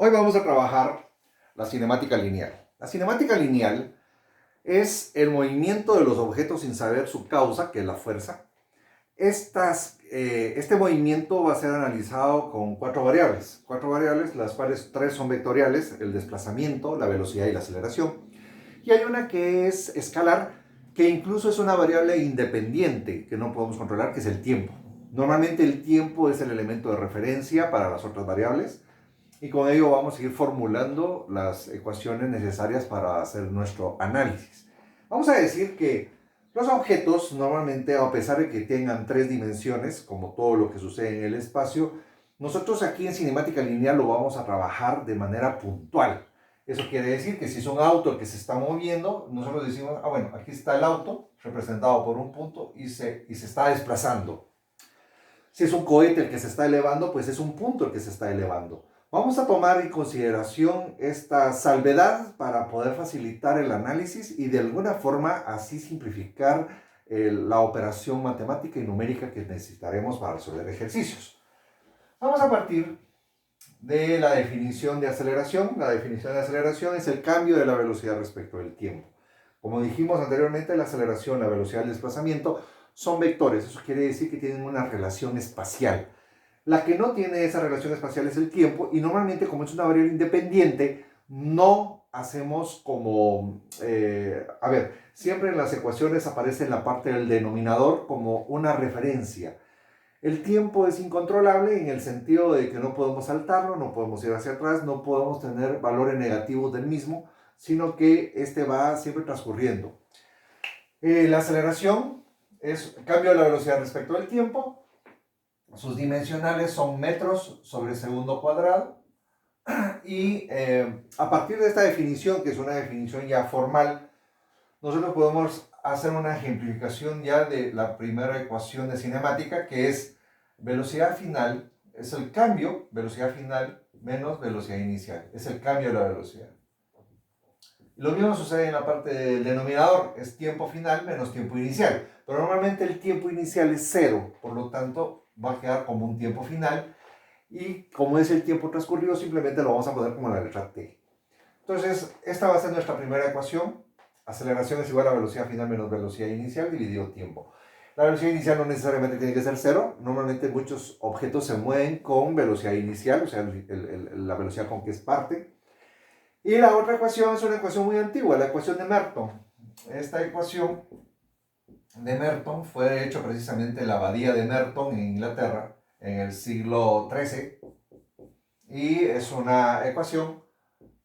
Hoy vamos a trabajar la cinemática lineal. La cinemática lineal es el movimiento de los objetos sin saber su causa, que es la fuerza. Este movimiento va a ser analizado con cuatro variables. Cuatro variables, las cuales tres son vectoriales: el desplazamiento, la velocidad y la aceleración. Y hay una que es escalar, que incluso es una variable independiente que no podemos controlar, que es el tiempo. Normalmente el tiempo es el elemento de referencia para las otras variables. Y con ello vamos a ir formulando las ecuaciones necesarias para hacer nuestro análisis. Vamos a decir que los objetos normalmente, a pesar de que tengan tres dimensiones, como todo lo que sucede en el espacio, nosotros aquí en cinemática lineal lo vamos a trabajar de manera puntual. Eso quiere decir que si es un auto el que se está moviendo, nosotros decimos, bueno, aquí está el auto representado por un punto y se está desplazando. Si es un cohete el que se está elevando, pues es un punto el que se está elevando. Vamos a tomar en consideración esta salvedad para poder facilitar el análisis y de alguna forma así simplificar la operación matemática y numérica que necesitaremos para resolver ejercicios. Vamos a partir de la definición de aceleración. La definición de aceleración es el cambio de la velocidad respecto del tiempo. Como dijimos anteriormente, la aceleración, la velocidad del desplazamiento son vectores. Eso quiere decir que tienen una relación espacial. La que no tiene esa relación espacial es el tiempo, y normalmente, como es una variable independiente, no hacemos como... siempre en las ecuaciones aparece en la parte del denominador como una referencia. El tiempo es incontrolable en el sentido de que no podemos saltarlo, no podemos ir hacia atrás, no podemos tener valores negativos del mismo, sino que este va siempre transcurriendo. La aceleración es cambio de la velocidad respecto del tiempo. Sus dimensionales son metros sobre segundo cuadrado. Y a partir de esta definición, que es una definición ya formal, nosotros podemos hacer una ejemplificación ya de la primera ecuación de cinemática, que es velocidad final, es el cambio, velocidad final menos velocidad inicial, es el cambio de la velocidad. Lo mismo sucede en la parte del denominador, es tiempo final menos tiempo inicial, pero normalmente el tiempo inicial es cero, por lo tanto va a quedar como un tiempo final, y como es el tiempo transcurrido, simplemente lo vamos a poner como la letra t. Entonces, esta va a ser nuestra primera ecuación. Aceleración es igual a velocidad final menos velocidad inicial dividido tiempo. La velocidad inicial no necesariamente tiene que ser cero. Normalmente muchos objetos se mueven con velocidad inicial, o sea, la velocidad con que es parte. Y la otra ecuación es una ecuación muy antigua, la ecuación de Merton. Esta ecuación de Merton fue de hecho precisamente la abadía de Merton en Inglaterra en el siglo XIII, y es una ecuación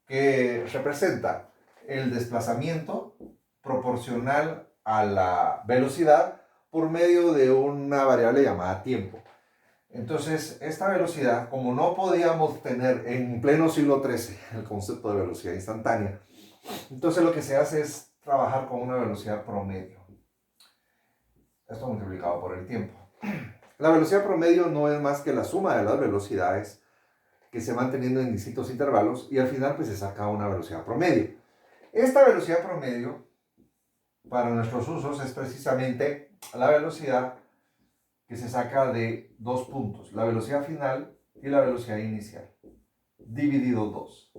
que representa el desplazamiento proporcional a la velocidad por medio de una variable llamada tiempo. Entonces, esta velocidad, como no podíamos tener en pleno siglo XIII el concepto de velocidad instantánea, entonces lo que se hace es trabajar con una velocidad promedio. Esto multiplicado por el tiempo. La velocidad promedio no es más que la suma de las velocidades que se van teniendo en distintos intervalos, y al final pues se saca una velocidad promedio. Esta velocidad promedio para nuestros usos es precisamente la velocidad que se saca de dos puntos, la velocidad final y la velocidad inicial, dividido 2.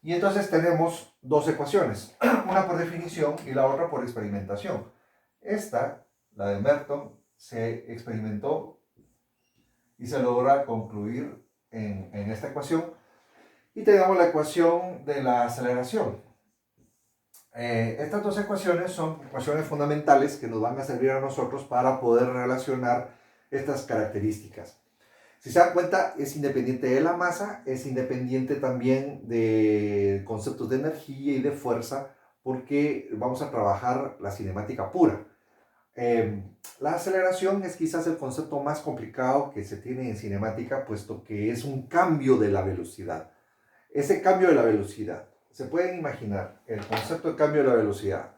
Y entonces tenemos dos ecuaciones, una por definición y la otra por experimentación. Esta, la de Merton, se experimentó y se logra concluir en esta ecuación. Y tenemos la ecuación de la aceleración. Estas dos ecuaciones son ecuaciones fundamentales que nos van a servir a nosotros para poder relacionar estas características. Si se dan cuenta, es independiente de la masa, es independiente también de conceptos de energía y de fuerza, porque vamos a trabajar la cinemática pura. La aceleración es quizás el concepto más complicado que se tiene en cinemática, puesto que es un cambio de la velocidad. Ese cambio de la velocidad, se pueden imaginar el concepto de cambio de la velocidad.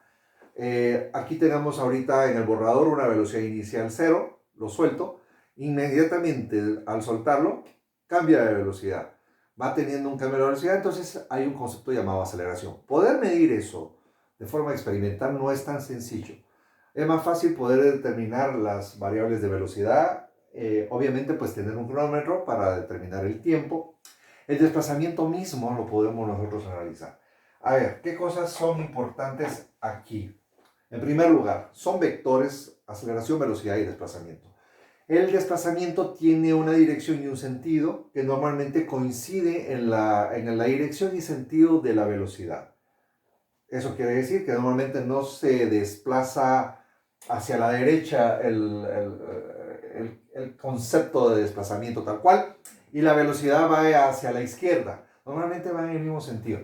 Aquí tenemos ahorita en el borrador una velocidad inicial 0, lo suelto, inmediatamente al soltarlo cambia de velocidad, va teniendo un cambio de velocidad, entonces hay un concepto llamado aceleración. Poder medir eso de forma experimental no es tan sencillo. Es más fácil poder determinar las variables de velocidad, obviamente pues tener un cronómetro para determinar el tiempo. El desplazamiento mismo lo podemos nosotros analizar. A ver, ¿qué cosas son importantes aquí? En primer lugar, son vectores, aceleración, velocidad y desplazamiento. El desplazamiento tiene una dirección y un sentido que normalmente coincide en la dirección y sentido de la velocidad. Eso quiere decir que normalmente no se desplaza hacia la derecha el concepto de desplazamiento tal cual, y la velocidad va hacia la izquierda. Normalmente va en el mismo sentido.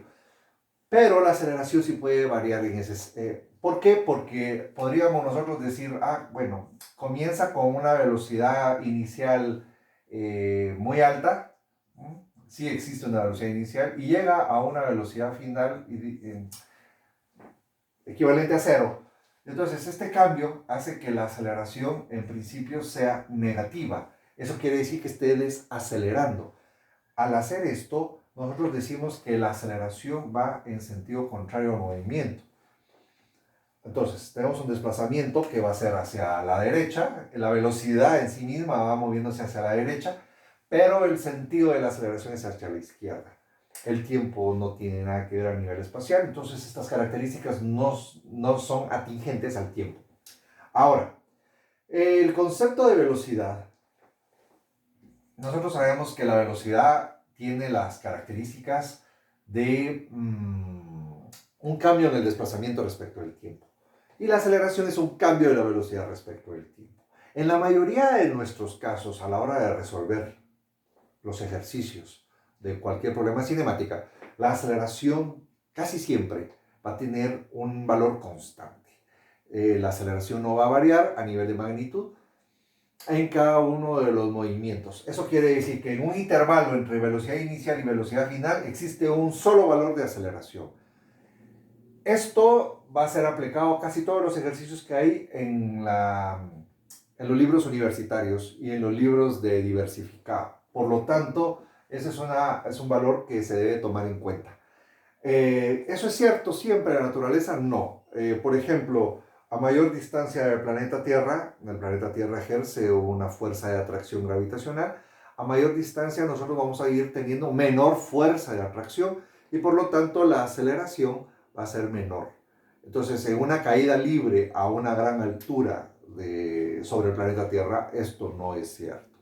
Pero la aceleración sí puede variar en ese... ¿Por qué? Porque podríamos nosotros decir, bueno, comienza con una velocidad inicial muy alta, sí existe una velocidad inicial, y llega a una velocidad final equivalente a cero. Entonces, este cambio hace que la aceleración en principio sea negativa. Eso quiere decir que esté desacelerando. Al hacer esto, nosotros decimos que la aceleración va en sentido contrario al movimiento. Entonces, tenemos un desplazamiento que va a ser hacia la derecha, la velocidad en sí misma va moviéndose hacia la derecha, pero el sentido de la aceleración es hacia la izquierda. El tiempo no tiene nada que ver a nivel espacial, entonces estas características no son atingentes al tiempo. Ahora, el concepto de velocidad. Nosotros sabemos que la velocidad tiene las características de un cambio en el desplazamiento respecto del tiempo. Y la aceleración es un cambio de la velocidad respecto del tiempo. En la mayoría de nuestros casos, a la hora de resolver los ejercicios de cualquier problema de cinemática, la aceleración casi siempre va a tener un valor constante. La aceleración no va a variar a nivel de magnitud en cada uno de los movimientos. Eso quiere decir que en un intervalo entre velocidad inicial y velocidad final existe un solo valor de aceleración. Esto va a ser aplicado a casi todos los ejercicios que hay en los libros universitarios y en los libros de diversificado. Por lo tanto, ese es un valor que se debe tomar en cuenta. ¿Eso es cierto siempre en la naturaleza? No. Por ejemplo, a mayor distancia del planeta Tierra, el planeta Tierra ejerce una fuerza de atracción gravitacional, a mayor distancia nosotros vamos a ir teniendo menor fuerza de atracción y por lo tanto la aceleración va a ser menor. Entonces, en una caída libre a una gran altura sobre el planeta Tierra, esto no es cierto.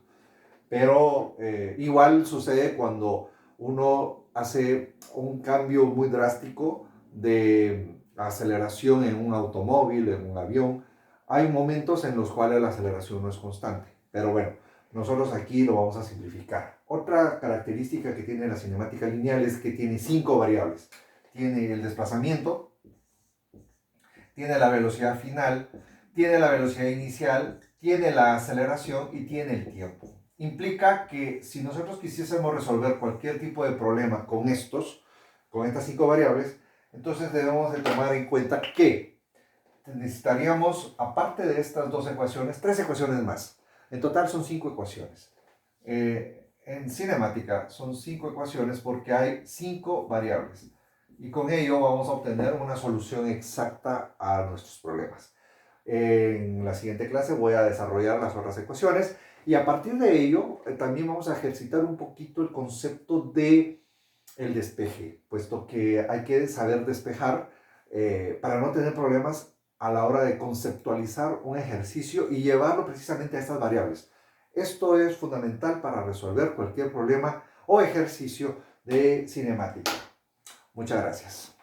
Pero igual sucede cuando uno hace un cambio muy drástico de aceleración en un automóvil, en un avión. Hay momentos en los cuales la aceleración no es constante. Pero bueno, nosotros aquí lo vamos a simplificar. Otra característica que tiene la cinemática lineal es que tiene 5 variables. Tiene el desplazamiento, tiene la velocidad final, tiene la velocidad inicial, tiene la aceleración y tiene el tiempo. Implica que si nosotros quisiésemos resolver cualquier tipo de problema con estas 5 variables, entonces debemos de tomar en cuenta que necesitaríamos, aparte de estas 2 ecuaciones, 3 ecuaciones más. En total son 5 ecuaciones. En cinemática son 5 ecuaciones porque hay 5 variables. Y con ello vamos a obtener una solución exacta a nuestros problemas. En la siguiente clase voy a desarrollar las otras ecuaciones y a partir de ello también vamos a ejercitar un poquito el concepto de el despeje, puesto que hay que saber despejar para no tener problemas a la hora de conceptualizar un ejercicio y llevarlo precisamente a estas variables. Esto es fundamental para resolver cualquier problema o ejercicio de cinemática. Muchas gracias.